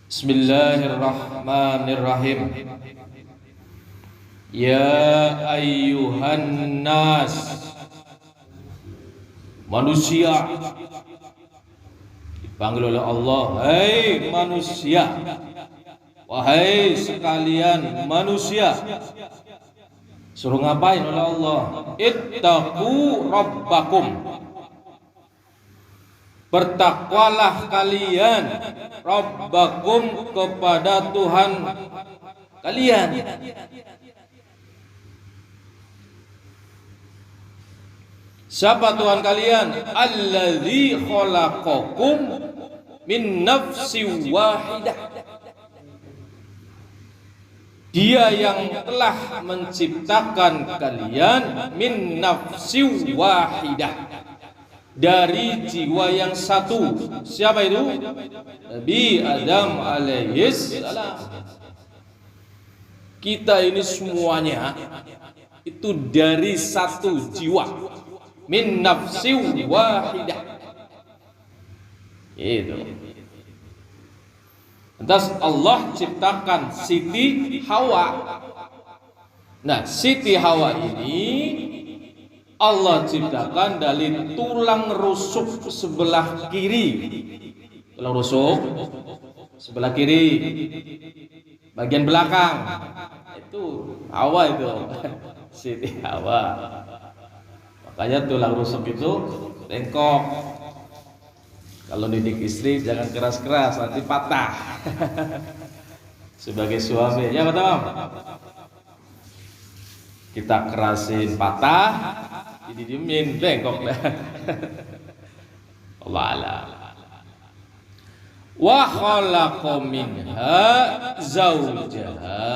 Bismillahirrahmanirrahim. Ya ayyuhan nas, manusia dipanggil oleh Allah, hai manusia, wahai sekalian manusia. Suruh ngapain oleh Allah? Ittaqu rabbakum, bertakwalah kalian, rabbakum, kepada Tuhan kalian. Siapa Tuhan kalian? Alladzi khalaqakum min nafsin wahidah. Dia yang telah menciptakan kalian min nafsin wahidah, dari jiwa yang satu. Siapa itu? Nabi Adam alaihissalam. Kita ini semuanya itu dari satu jiwa, min nafsin wahidah. Itu. Lantas Allah ciptakan Siti Hawa. Nah, Siti Hawa ini Allah ciptakan dari tulang rusuk sebelah kiri. Tulang rusuk sebelah kiri, bagian belakang. Itu Hawa itu. Siti Hawa. Makanya tulang rusuk itu bengkok. Kalau didik istri jangan keras-keras, nanti patah. Sebagai suami, ya betul. Kita kerasin patah, didiemin bengkok dah. Allah a'lam. Wa khalaqa minha zawjaha,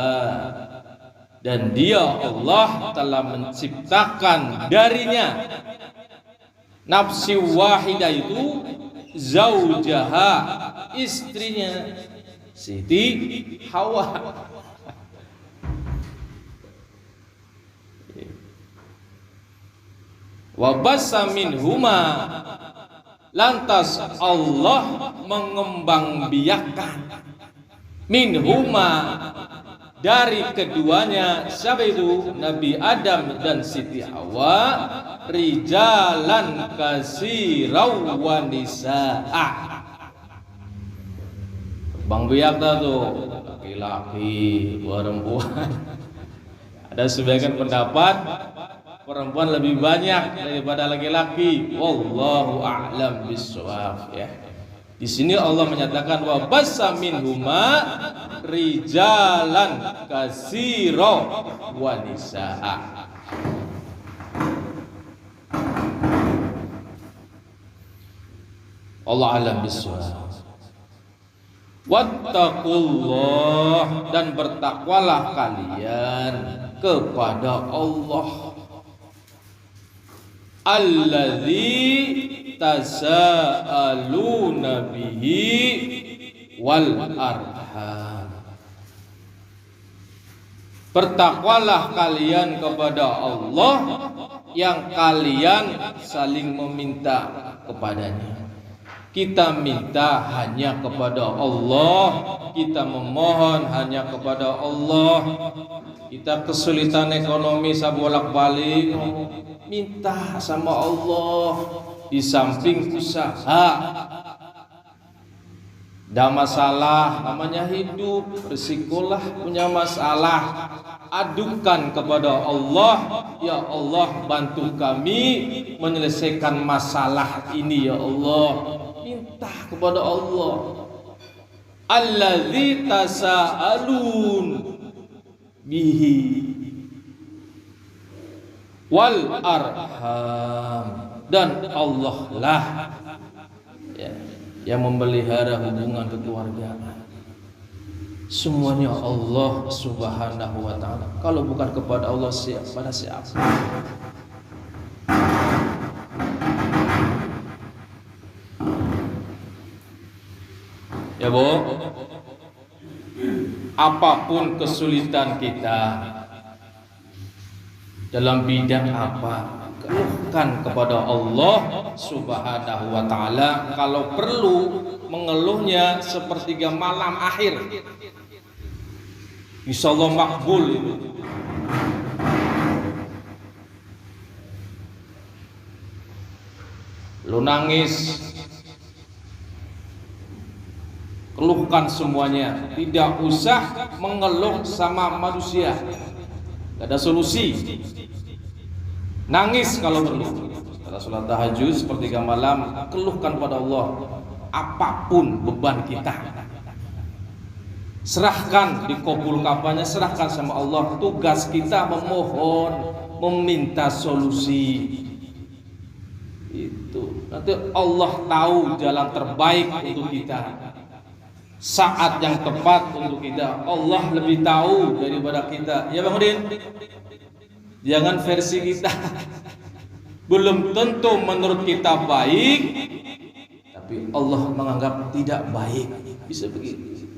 dan dia Allah telah menciptakan darinya nafsi wahidah itu zawjaha, istrinya Siti Hawa. Wa bassa minhuma, lantas Allah mengembangbiakkan minhuma, dari keduanya. Siapa itu? Nabi Adam dan Siti Hawa. Rijalan katsiraw wa nisaa. Bang biak tuh laki-laki, perempuan. Ada sebagian pendapat perempuan lebih banyak daripada laki-laki. Wallahu a'lam bishawab, ya. Di sini Allah menyatakan wa bassa minhuma rijalan katsira wa nisaa. Allah alam bishawab. Wattaqullah, dan bertakwalah kalian kepada Allah. Alladzi tasaaluna bihi wal arham. Bertakwalah kalian kepada Allah yang kalian saling meminta kepadanya. Kita minta hanya kepada Allah, kita memohon hanya kepada Allah. Kita kesulitan ekonomi sabolak-balik, minta sama Allah. Di samping usaha, ada masalah, namanya hidup, resikolah punya masalah, adukan kepada Allah. Ya Allah, bantu kami menyelesaikan masalah ini ya Allah. Minta kepada Allah. Alladzi tasaalun bihi wal arham, dan Allah lah, ya, yang memelihara hubungan kekeluargaan. Semuanya Allah Subhanahu wa ta'ala. Kalau bukan kepada Allah, pada siapa? Ya Bu, apapun kesulitan kita dalam bidang apa, keluhkan kepada Allah Subhanahu wa taala. Kalau perlu mengeluhnya sepertiga malam akhir, insyaallah makbul itu. Lu nangis, keluhkan semuanya, tidak usah mengeluh sama manusia, gak ada solusi. Nangis kalau perlu, setelah sholat tahajud sepertiga malam, keluhkan pada Allah apapun beban kita, serahkan, dikabulkannya, serahkan sama Allah. Tugas kita memohon, meminta solusi. Itu nanti Allah tahu jalan terbaik untuk kita, saat yang tepat untuk kita. Allah lebih tahu daripada kita. Ya Bang Udin, jangan versi kita. Belum tentu menurut kita baik, tapi Allah menganggap tidak baik. Bisa begitu.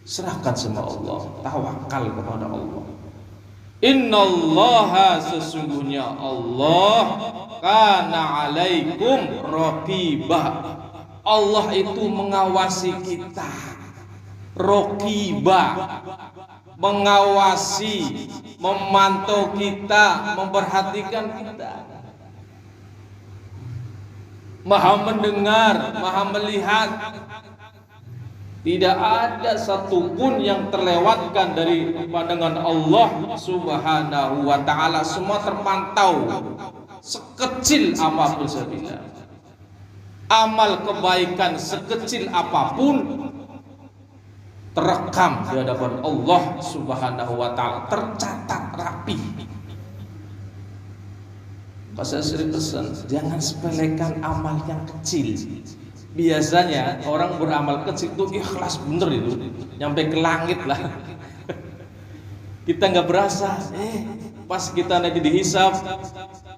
Serahkan sama Allah, tawakal kepada Allah. Innallaha, sesungguhnya Allah, kana alaikum raqibah. Allah itu mengawasi kita. Raqibah, mengawasi, memantau kita, memperhatikan kita. Maha mendengar, maha melihat. Tidak ada satupun yang terlewatkan dari pandangan Allah Subhanahu wa ta'ala. Semua terpantau, sekecil apapun saja. Amal kebaikan sekecil apapun terekam di hadapan Allah Subhanahu wa ta'ala, tercatat rapi. Saya sering pesan, jangan sepelekan amal yang kecil. Biasanya orang beramal kecil itu ikhlas bener itu, nyampe ke langit lah. Kita nggak berasa, pas kita nanti dihisab,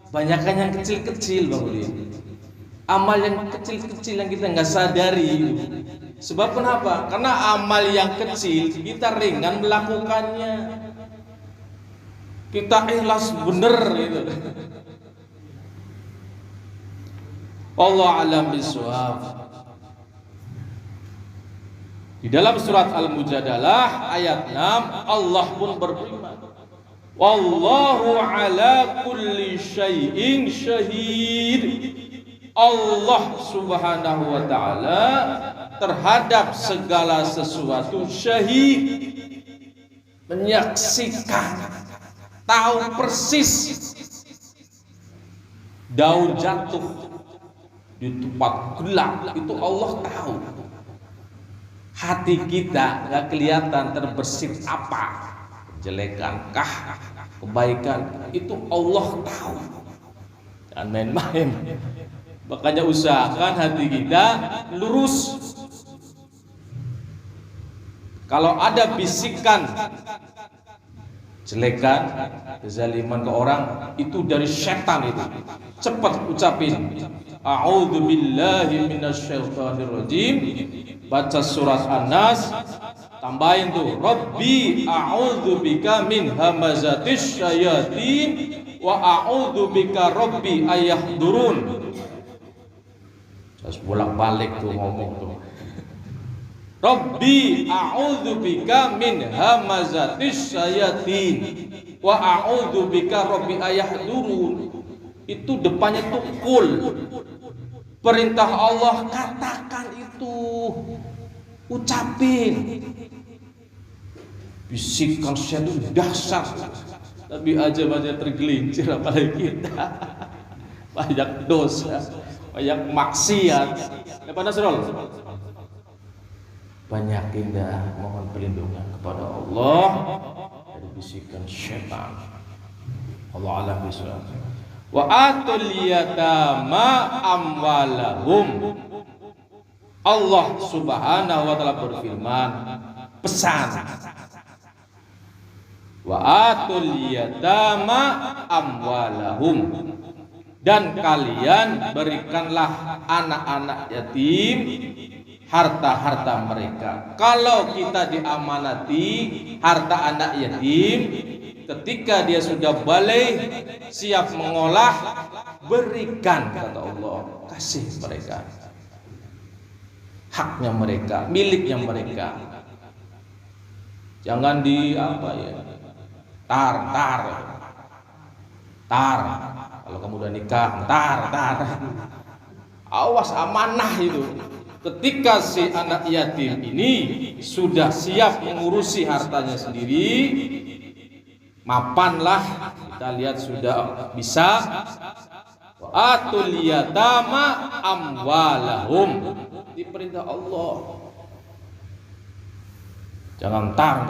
banyakan yang kecil-kecil Bang Udin. Amal yang kecil-kecil yang kita nggak sadari. Sebab kenapa? Karena amal yang kecil kita ringan melakukannya, kita ikhlas bener gitu. Allah alam bisawab. Di dalam surat Al-Mujadalah ayat 6 Allah pun berfirman, wallahu ala kulli syai'in syahid. Allah Subhanahu wa ta'ala terhadap segala sesuatu syahid, menyaksikan, tahu persis. Daun jatuh di tempat gelap itu Allah tahu. Hati kita gak kelihatan terbersit apa, kejelekan-kah, kebaikan, itu Allah tahu. Jangan main-main. Makanya usahakan hati kita lurus. Kalau ada bisikan jelekan, kezaliman ke orang, itu dari setan itu. Cepat ucapin, a'udzu billahi minasyaitonir rajim. Baca surat An-Nas, tambahin tuh, Rabbi a'udzu bika min hamazatis syayatin wa a'udzu bika rabbi ayahdurun. Terus bolak-balik tuh ngomong tuh. Rabbi a'udzu bika min hamazatis syayatin wa a'udzu bika rabbi ayahdurun. Itu depannya tuh kul. Perintah Allah, katakan itu, ucapin. Bisikan syaitan dahsyat, tapi aja banyak tergelincir apalagi kita. Banyak dosa, banyak maksiat. Apa Nasrul? Banyak indah mohon perlindungan kepada Allah dari bisikan syaitan. Allah alam bisawab. Wa atul yatama amwalahum. Allah Subhanahu wa ta'ala berfirman, pesan, wa atul yatama amwalahum, dan kalian berikanlah anak-anak yatim harta-harta mereka. Kalau kita diamanati harta anak yatim, ketika dia sudah balik, siap mengolah, berikan, kata Allah, kasih mereka haknya mereka, miliknya mereka. Jangan di tar. Kalau kamu udah nikah, tar. Awas, amanah itu. Ketika si anak yatim ini sudah siap mengurusi hartanya sendiri, mapanlah, kita lihat sudah bisa. Atul yatama amwalahum, diperintah Allah. Jangan tar.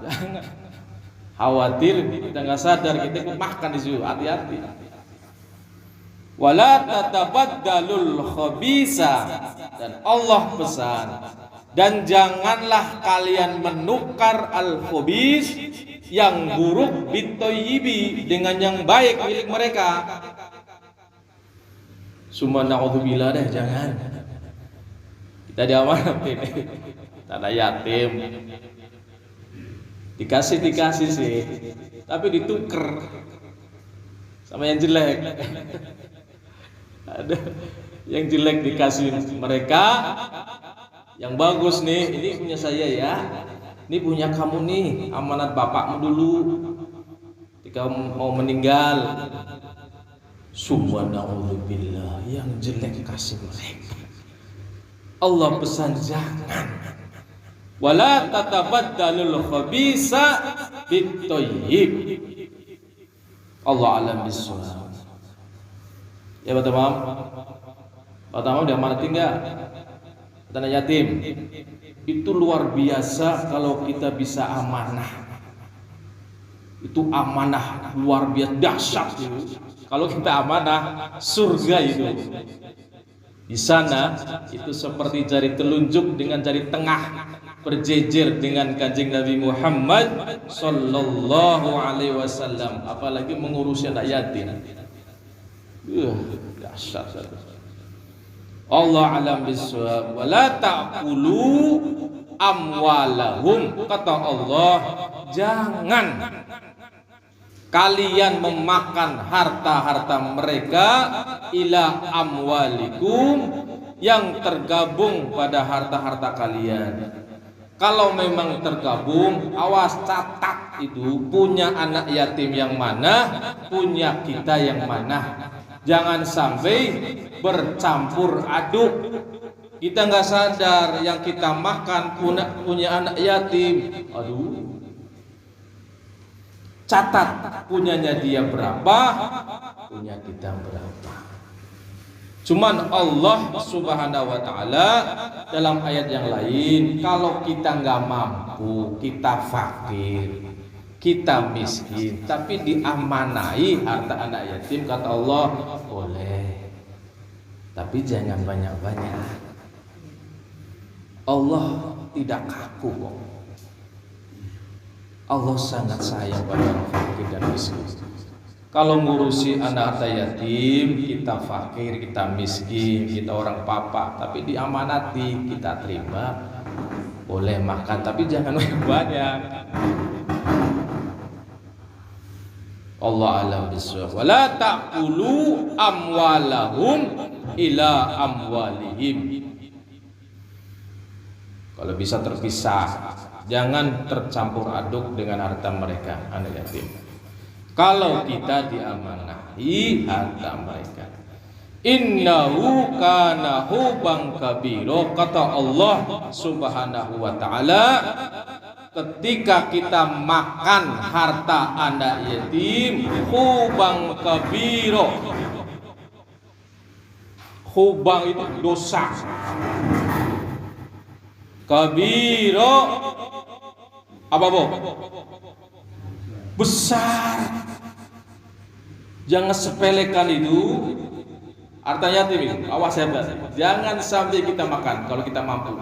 Jangan. Khawatir kita nggak sadar kita ikut makan di situ, hati-hati. Wala tatabaddalul khabisa, dan Allah pesan, dan janganlah kalian menukar al-khabis, yang buruk, bitoyibi, dengan yang baik milik mereka. Summa na'udzubillah deh, jangan. Kita diamanatin, tanah yatim, dikasih sih, tapi dituker sama yang jelek. Ada yang jelek dikasih mereka, yang bagus nih, ini punya saya ya, ini punya kamu nih, amanat bapakmu dulu ketika mau meninggal. Subhanallah, yang jelek kasih mereka. Allah pesan jangan. Wala tatabaddalul khabisa bit-thayyib. Allah alam bisawab. Ya Pak Tamam diamanati enggak? Tanah yatim. Itu luar biasa kalau kita bisa amanah. Itu amanah luar biasa, dahsyat itu. Kalau kita amanah, surga itu. Di sana itu seperti jari telunjuk dengan jari tengah berjejer dengan Kanjeng Nabi Muhammad sallallahu alaihi wasallam, apalagi mengurusi anak yatim. Dahsyat. Allah alam bisawab. Wala ta'kulu amwalahum, kata Allah, jangan kalian memakan harta-harta mereka ila amwalikum, yang tergabung pada harta-harta kalian. Kalau memang tergabung, awas catat itu punya anak yatim yang mana, punya kita yang mana. Jangan sampai bercampur aduk. Kita nggak sadar yang kita makan punya anak yatim. Aduh. Catat punyanya dia berapa, punya kita berapa. Cuman Allah Subhanahu wa ta'ala dalam ayat yang lain, kalau kita nggak mampu, kita fakir, kita miskin, tapi diamanai harta anak yatim, kata Allah, boleh, tapi jangan banyak-banyak. Allah tidak kaku kok. Allah sangat sayang pada orang fakir dan miskin. Kalau ngurusi anak harta yatim, kita fakir, kita miskin, kita orang papa, tapi diamanati, kita terima, boleh makan, tapi jangan banyak. Allah alam bisawab. Wala ta'kulu amwalahum ila amwalihim. Kalau bisa terpisah, jangan tercampur aduk dengan harta mereka, anak yatim. Kalau kita diamanahi harta mereka, innahu kana huban kabiro, kata Allah Subhanahu wa ta'ala, ketika kita makan harta anak yatim, huban kabiro. Hubang itu dosa, kabiro apa bu? Besar. Jangan sepelekan itu harta yatim itu. Awas hebat. Jangan sampai kita makan kalau kita mampu.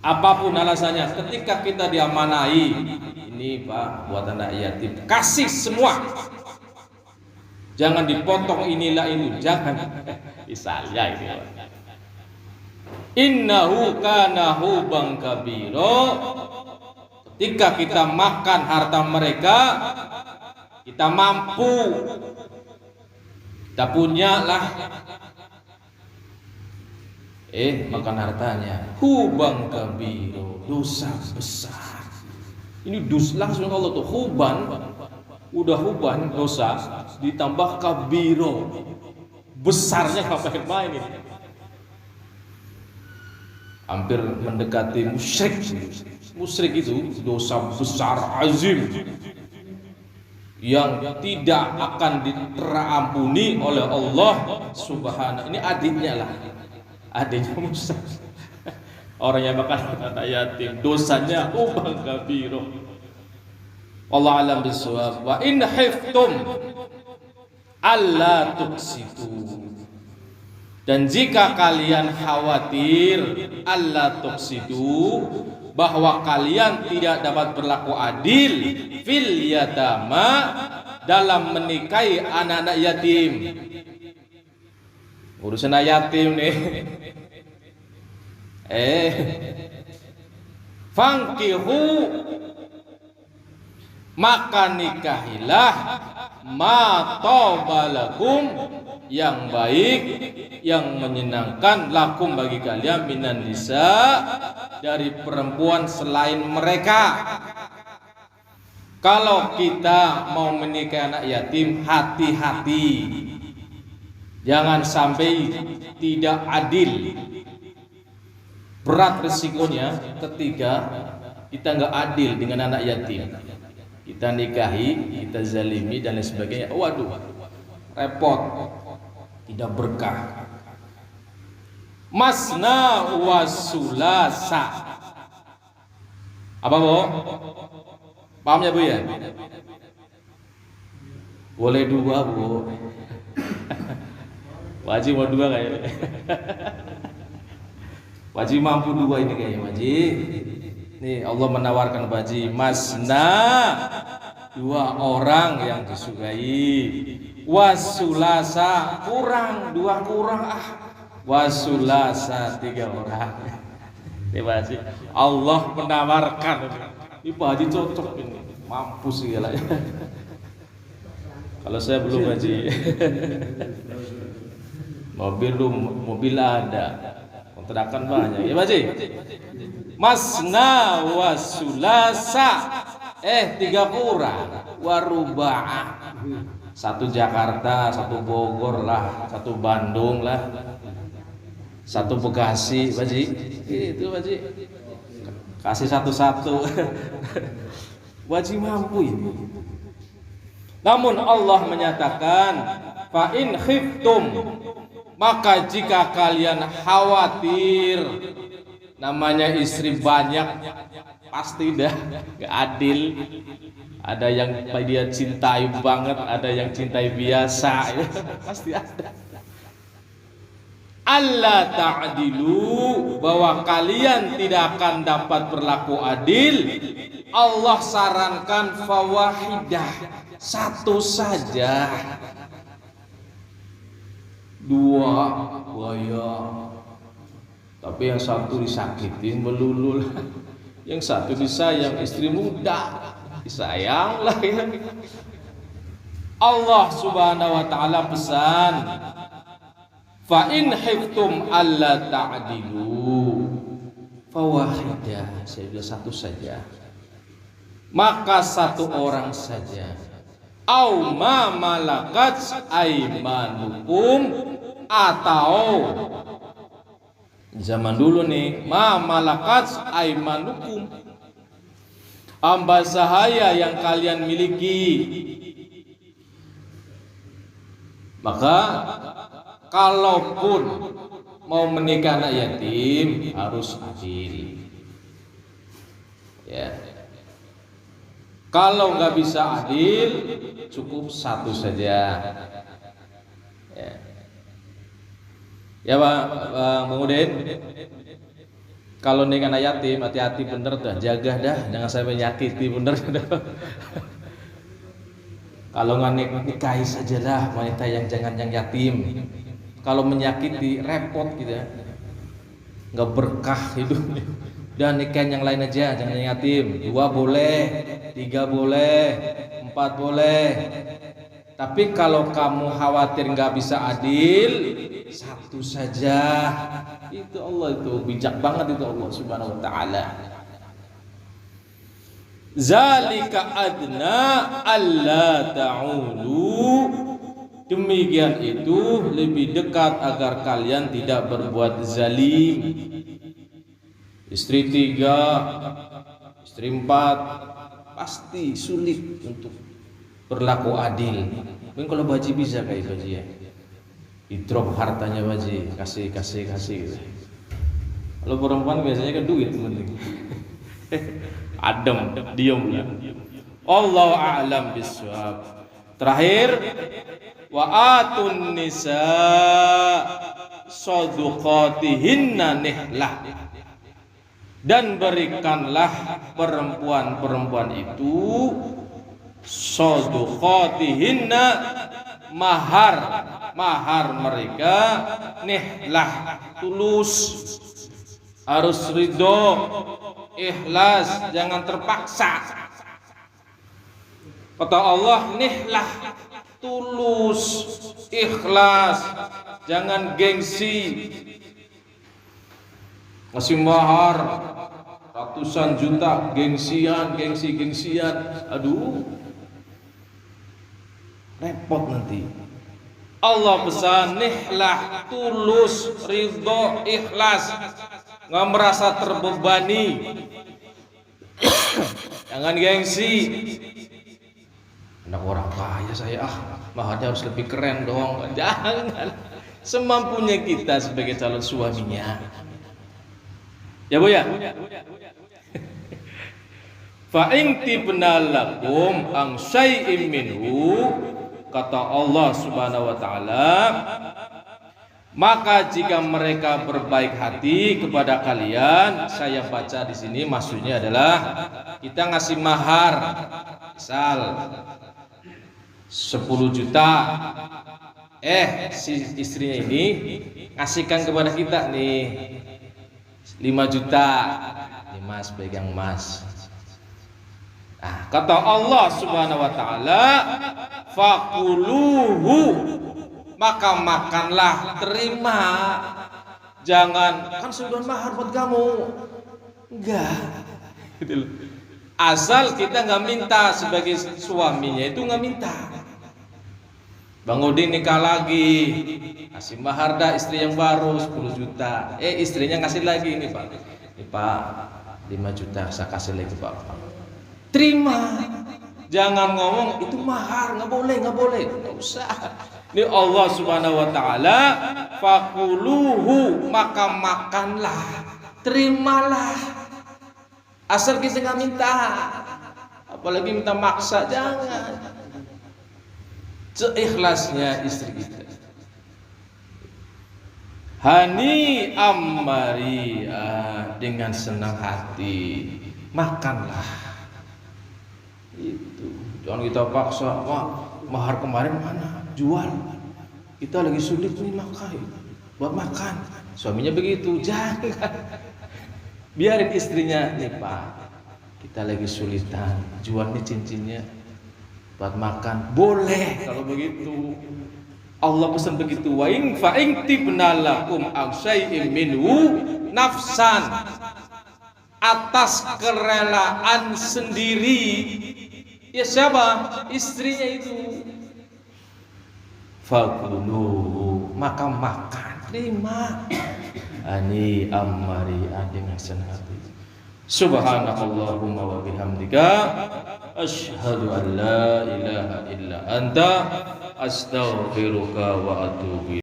Apapun alasannya, ketika kita diamanai, ini Pak buat anak yatim, kasih semua. Jangan dipotong inilah ini, jangan. Misalnya ini. Innahu kana huban kabiro. Ketika kita makan harta mereka, kita mampu, kita punya lah, makan hartanya, huban kabiro, dosa besar. Ini langsung Allah tuh huban, udah huban dosa, ditambah kabiro, besarnya ngapain main ini? Hampir mendekati musyrik. Musyrik itu dosa besar azim yang tidak akan terampuni oleh Allah Subhanahu. Ini adiknya lah, adiknya Musa. Orang yang makan anak yatim, dosanya ubang kabiro. Allah alam bisawab. Wa in khiftum alla tuqsitu. Dan jika kalian khawatir alla tuqsitu, bahwa kalian tidak dapat berlaku adil fil yatama, dalam menikahi anak-anak yatim. Urusan yatim nih. Fankihu, maka nikahilah ma tobalakum, yang baik, yang menyenangkan, lakum bagi kalian, minan nisa, dari perempuan selain mereka. Kalau kita mau menikah anak yatim, hati-hati, jangan sampai tidak adil. Berat resikonya ketika kita nggak adil dengan anak yatim. Kita nikahi, kita zalimi dan lain sebagainya. Waduh, repot, tidak berkah. Masna wasulasa. Apa Bu? Paham ya Bu ya? Boleh dua Bu. Wajib mau dua kayaknya. Wajib mampu dua ini kayaknya wajib. Nih Allah menawarkan wajib masna, dua orang yang disukai. Wasulasa, kurang, dua kurang wasulasa, tiga orang. Ini wajib. Allah menawarkan. Ini Pak Haji cocok ini, mampus segala. Kalau saya belum Haji. Mobil ada, kontrakan banyak. Ya Haji. Masna wasulasa, tiga kurang, warubah. Satu Jakarta, satu Bogor lah, satu Bandung lah, satu Bekasi, Haji. Itu Haji. Kasih satu-satu. Wajib mampu ini. Namun Allah menyatakan, fa in khiftum, maka jika kalian khawatir, namanya istri banyak pasti dah gak adil. Ada yang dia cintai banget, ada yang cintai biasa, ya, pasti ada. Allah ta'dilu, bahwa kalian tidak akan dapat berlaku adil. Allah sarankan fawahidah, satu saja. Dua buaya, tapi yang satu disakitin melulu, yang satu disayang, istri muda disayang lah ya. Allah Subhanahu wa taala pesan, fa in khiftum alla ta'dilu fawahidah, saya bilang satu saja, maka satu orang saja. Au ma malakat aimanukum, atau zaman dulu nih, ma malakat aimanukum, hamba sahaya yang kalian miliki. Maka kalaupun mau menikah anak yatim harus adil, ya. Kalau nggak bisa adil, cukup satu saja. Ya Bang Udin, kalau nikah anak yatim hati-hati bener dah, jaga dah, jangan sampai menyakiti bener. Kalau nggak nikahi sajalah wanita yang jangan yang yatim. Kalau menyakiti repot gitu ya, nggak berkah hidupnya. Dan nikahin yang lain aja, jangan yang yatim. 2 boleh, 3 boleh, 4 boleh. Tapi kalau kamu khawatir nggak bisa adil, 1 saja. Itu Allah itu bijak banget itu Allah Subhanahu wa taala. Zalika adna alla ta'ulu. Demikian itu lebih dekat agar kalian tidak berbuat zalim. Istri 3, istri 4 pasti sulit untuk berlaku adil. Mungkin kalau baji bisa kayak baji ya, idrop hartanya baji, kasih gitu. Kalau perempuan biasanya kan duit penting. Adem, diam ya. Allahu a'lam bishawab. Terakhir, wa atun nisa sadaqatihinna nihlah. Dan berikanlah perempuan-perempuan itu sadaqatihinna mahar mereka nihlah, tulus, harus ridho, ikhlas, jangan terpaksa. Kata Allah, nihlah, tulus, ikhlas, jangan gengsi. Ngasih mahar ratusan juta, gengsian. Aduh, repot nanti. Allah pesan nihlah, tulus, ridho, ikhlas, nggak merasa terbebani. Jangan gengsi. Anak orang kaya saya, maharnya harus lebih keren dong. Jangan. Semampunya kita sebagai calon suaminya. Ya Bu ya. Fa in tibna lakum an syai'in minhu, kata Allah Subhanahu wa taala, maka jika mereka berbaik hati kepada kalian, saya baca di sini maksudnya adalah kita ngasih mahar, misal 10 juta, si istrinya ini ngasihkan kepada kita nih 5 juta, nih mas, pegang mas. Nah, kata Allah Subhanahu wa taala, fakuluhu, maka makanlah, terima. Jangan, kan sudah mahar buat kamu. Enggak. Asal kita nggak minta, sebagai suaminya itu nggak minta. Bang Udin nikah lagi, kasih mahar dah istri yang baru 10 juta. Istrinya ngasih lagi, ini Pak. Ini Pak, 5 juta saya kasih lagi Pak. Terima. Jangan ngomong itu mahar, nggak boleh, nggak usah. Ini Allah Subhanahu wa taala, fakuluhu, maka makanlah, terimalah. Asal kita nggak minta, apalagi minta maksa, jangan. Seikhlasnya istri kita. Hani ammaria, dengan senang hati makanlah. Itu jangan kita paksa. Wah, mahar kemarin mana? Jual. Kita lagi sulit nih buat makan. Suaminya begitu, jangan. Biarin istrinya, nih Pak, kita lagi sulitan, jual nih cincinnya buat makan. Boleh kalau begitu. Allah pesan begitu. Wa in fa in tibna lakum an syai'in minhu nafsan, atas kerelaan sendiri. Ya siapa? Istrinya itu. Fakuluhu, maka makan, terima. Ani amari, dengan senang hati. Subhanakallahumma wa bihamdika, asyhadu an la ilaha illa anta, astaghfiruka wa atubu